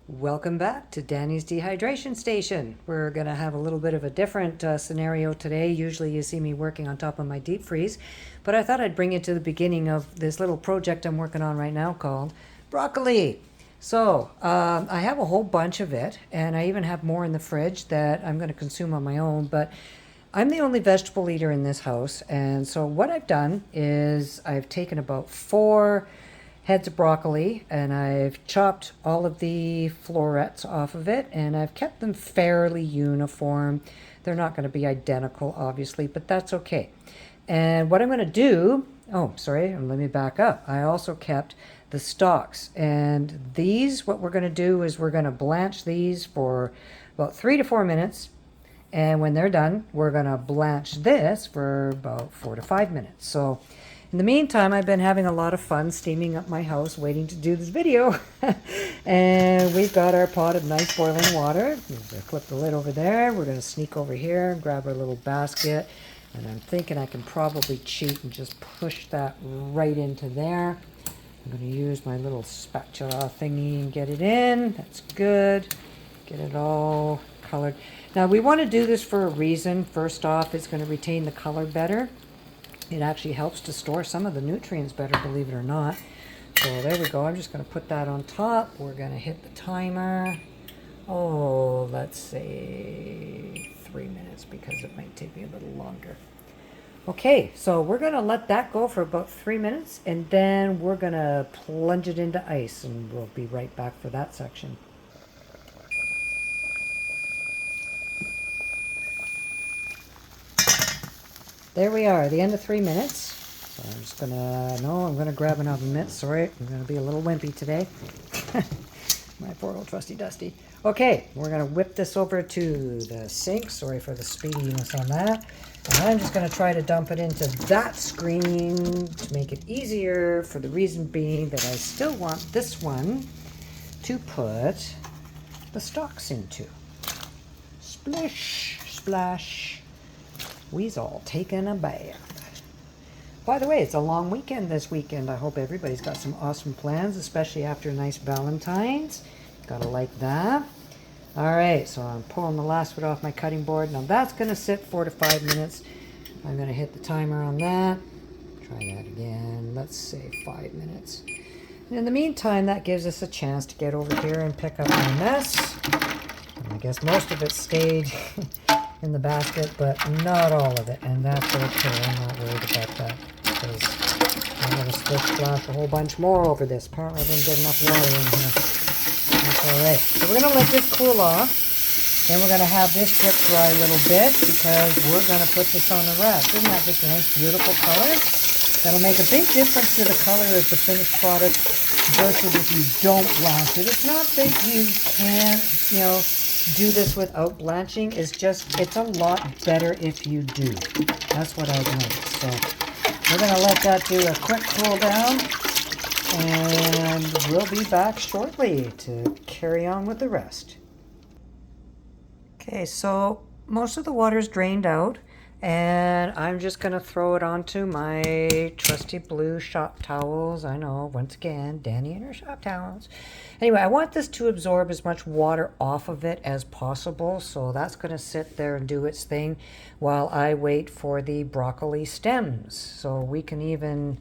Welcome back to Danny's Dehydration Station. We're going to have a little bit of a different scenario today. Usually you see me working on top of my deep freeze, but I thought I'd bring you to the beginning of this little project I'm working on right now called broccoli. I have a whole bunch of it, and I even have more in the fridge that I'm going to consume on my own, but I'm the only vegetable eater in this house, and so what I've done is I've taken about 4 heads of broccoli and I've chopped all of the florets off of it and I've kept them fairly uniform. They're not going to be identical, obviously, but that's okay. And what I'm going to do, oh, sorry, let me back up. I also kept the stalks, and these, what we're going to do is we're going to blanch these for about 3 to 4 minutes. And when they're done, we're going to blanch this for about 4 to 5 minutes. So in the meantime, I've been having a lot of fun steaming up my house, waiting to do this video. And we've got our pot of nice boiling water. I'm going to flip the lid over there. We're going to sneak over here and grab our little basket. And I'm thinking I can probably cheat and just push that right into there. I'm going to use my little spatula thingy and get it in. That's good. Get it all colored. Now we want to do this for a reason. First off, it's going to retain the color better. It actually helps to store some of the nutrients better, believe it or not. So there we go. I'm just going to put that on top. We're going to hit the timer. Oh, let's say 3 minutes because it might take me a little longer. Okay, so we're going to let that go for about 3 minutes and then we're going to plunge it into ice and we'll be right back for that section. There we are, the end of 3 minutes. So I'm just I'm gonna grab another mitt. Sorry, I'm gonna be a little wimpy today. My poor old trusty dusty. Okay, we're gonna whip this over to the sink. Sorry for the speediness on that. And I'm just gonna try to dump it into that screen to make it easier, for the reason being that I still want this one to put the stalks into. Splish, splash. Weasel taking a bath. By the way, it's a long weekend this weekend. I hope everybody's got some awesome plans, especially after a nice Valentine's. Gotta like that. All right, so I'm pulling the last bit off my cutting board. Now that's gonna sit 4 to 5 minutes. I'm gonna hit the timer on that. Try that again. Let's say 5 minutes. And in the meantime, that gives us a chance to get over here and pick up my mess. And I guess most of it stayed in the basket, but not all of it, and that's okay. I'm not worried about that because I'm going to splash a whole bunch more over this. Apparently I didn't get enough water in here. That's alright. So we're going to let this cool off. Then we're going to have this drip dry a little bit because we're going to put this on the rack. Isn't that just a nice beautiful color? That'll make a big difference to the color of the finished product versus if you don't blanch it. It's not that you can't, do this without blanching. It's just, it's a lot better if you do. That's what I've noticed. So we're going to let that do a quick cool down and we'll be back shortly to carry on with the rest. Okay, so most of the water's drained out and I'm just going to throw it onto my trusty blue shop towels. I know, once again, Danny and her shop towels. Anyway, I want this to absorb as much water off of it as possible, so that's going to sit there and do its thing while I wait for the broccoli stems. So we can even,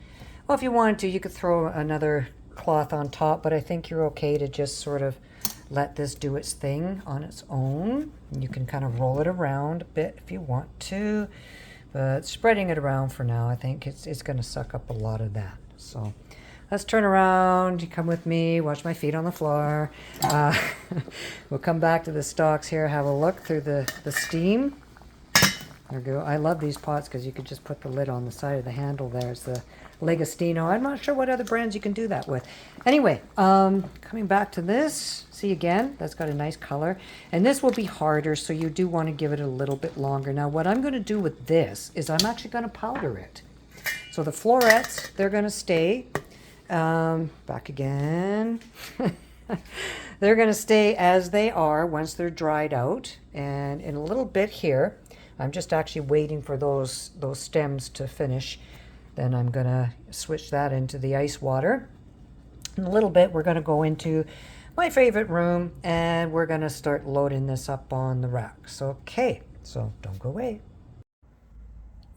well, if you wanted to, you could throw another cloth on top, but I think you're okay to just sort of let this do its thing on its own. You can kind of roll it around a bit if you want to, but spreading it around for now, I think it's going to suck up a lot of that. So let's turn around. You come with me, watch my feet on the floor. We'll come back to the stalks here, have a look through the steam. There we go. I love these pots because you could just put the lid on the side of the handle there. It's the Legostino. I'm not sure what other brands you can do that with. Anyway, coming back to this, see again, that's got a nice color. And this will be harder, so you do want to give it a little bit longer. Now, what I'm going to do with this is I'm actually going to powder it. So the florets, they're going to stay. Back again. They're going to stay as they are once they're dried out. And in a little bit here, I'm just actually waiting for those stems to finish. Then I'm going to switch that into the ice water. In a little bit, we're going to go into my favorite room, and we're gonna start loading this up on the racks. Okay, so don't go away.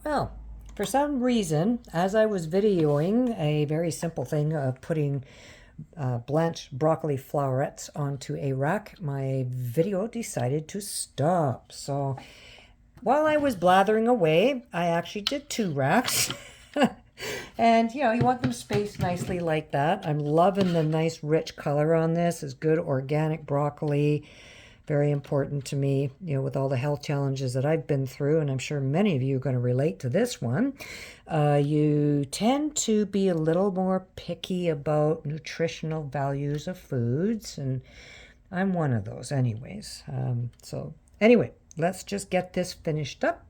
Well, for some reason, as I was videoing a very simple thing of putting blanched broccoli flowerets onto a rack, my video decided to stop. So while I was blathering away, I actually did 2 racks. And you know, you want them spaced nicely like that. I'm loving the nice rich color on this. It's good organic broccoli. Very important to me, you know, with all the health challenges that I've been through, and I'm sure many of you are going to relate to this one. You tend to be a little more picky about nutritional values of foods, and I'm one of those anyways. So anyway, let's just get this finished up.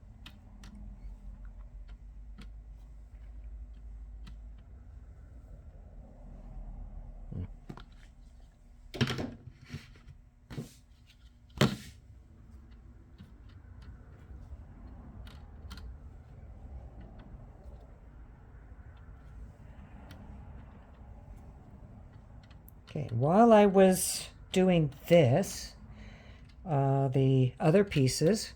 Okay, while I was doing this, the other pieces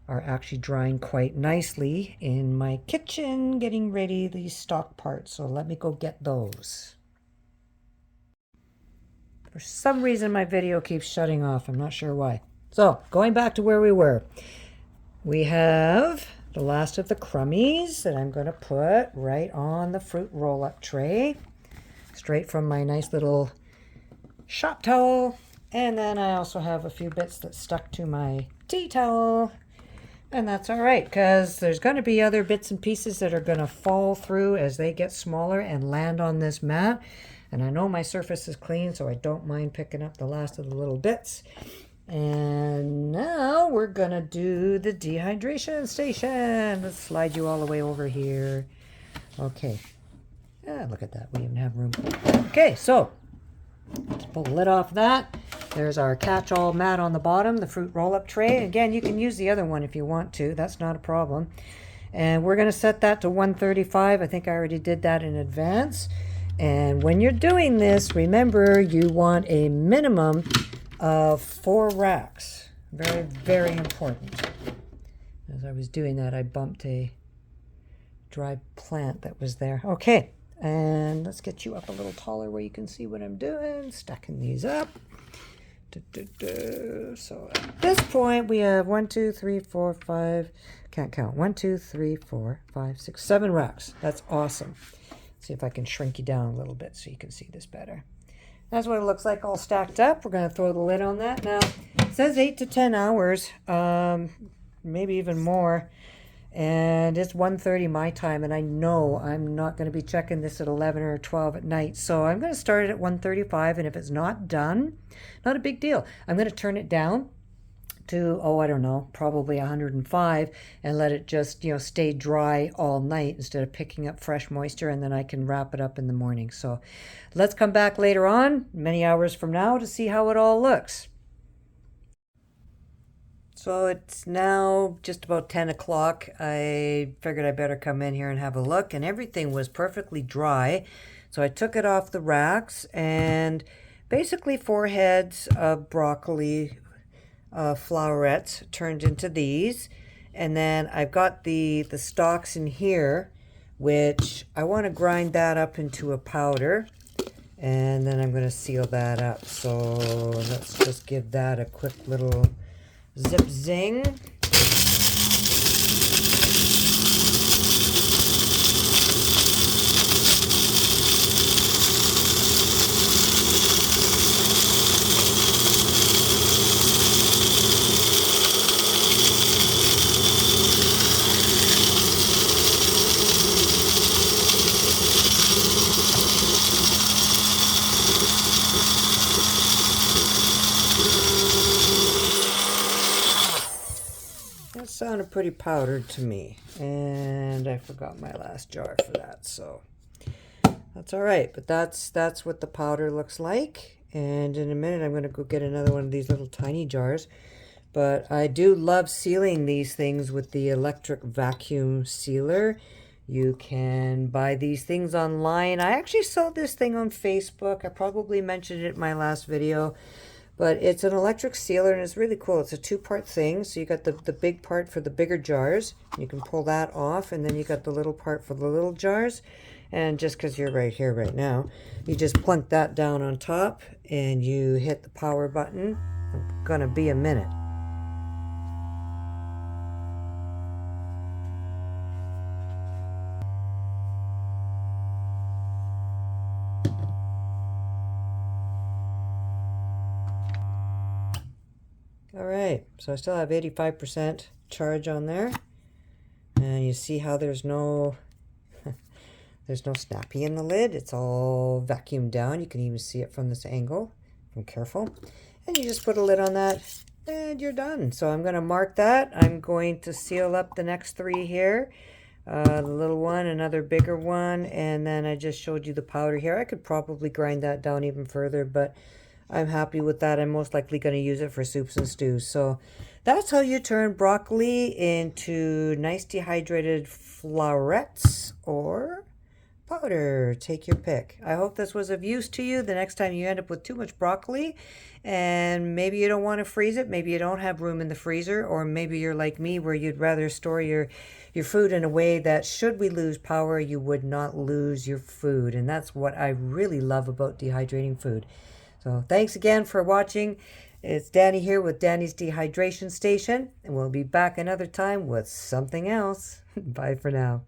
are actually drying quite nicely in my kitchen, getting ready these stock parts. So let me go get those. For some reason, my video keeps shutting off. I'm not sure why. So going back to where we were, we have the last of the crummies that I'm going to put right on the fruit roll-up tray, straight from my nice little shop towel. And then I also have a few bits that stuck to my tea towel, and that's all right, because there's going to be other bits and pieces that are going to fall through as they get smaller and land on this mat. And I know my surface is clean, so I don't mind picking up the last of the little bits. And now we're going to do the dehydration station. Let's slide you all the way over here. Okay. Look at that. We even have room. Okay, so let's pull the lid off that. There's our catch-all mat on the bottom, the fruit roll-up tray. Again, you can use the other one if you want to. That's not a problem. And we're going to set that to 135. I think I already did that in advance. And when you're doing this, remember you want a minimum of 4 racks. Very, very important. As I was doing that, I bumped a dry plant that was there. Okay. And let's get you up a little taller where you can see what I'm doing. Stacking these up. So at this point, we have 1, 2, 3, 4, 5. Can't count. 1, 2, 3, 4, 5, 6, 7 racks. That's awesome. See if I can shrink you down a little bit so you can see this better. That's what it looks like all stacked up. We're going to throw the lid on that. Now, it says 8 to 10 hours, maybe even more. And it's 1:30 my time, and I know I'm not going to be checking this at 11 or 12 at night. So I'm going to start it at 1:35, and if it's not done, not a big deal. I'm going to turn it down to, I don't know, probably 105, and let it just, stay dry all night instead of picking up fresh moisture, and then I can wrap it up in the morning. So let's come back later on, many hours from now, to see how it all looks. So it's now just about 10 o'clock. I figured I better come in here and have a look, and everything was perfectly dry. So I took it off the racks, and basically 4 heads of broccoli flowerets turned into these. And then I've got the stalks in here, which I want to grind that up into a powder. And then I'm going to seal that up. So let's just give that a quick little zip zing. That sounded pretty powdered to me, and I forgot my last jar for that, so that's all right. But that's what the powder looks like, and in a minute I'm going to go get another one of these little tiny jars. But I do love sealing these things with the electric vacuum sealer. You can buy these things online. I actually saw this thing on Facebook. I probably mentioned it in my last video, but it's an electric sealer and it's really cool. It's a two-part thing. So you got the big part for the bigger jars. You can pull that off, and then you got the little part for the little jars. And just because you're right here right now, you just plunk that down on top and you hit the power button. It's gonna be a minute. All right, so I still have 85% charge on there. And you see how there's no snappy in the lid. It's all vacuumed down. You can even see it from this angle. I'm careful. And you just put a lid on that and you're done. So I'm going to mark that. I'm going to seal up the next three here. The little one, another bigger one, and then I just showed you the powder here. I could probably grind that down even further, but I'm happy with that. I'm most likely going to use it for soups and stews. So that's how you turn broccoli into nice dehydrated florets or powder. Take your pick. I hope this was of use to you the next time you end up with too much broccoli and maybe you don't want to freeze it. Maybe you don't have room in the freezer, or maybe you're like me where you'd rather store your food in a way that should we lose power, you would not lose your food. And that's what I really love about dehydrating food. So thanks again for watching. It's Danny here with Danny's Dehydration Station, and we'll be back another time with something else. Bye for now.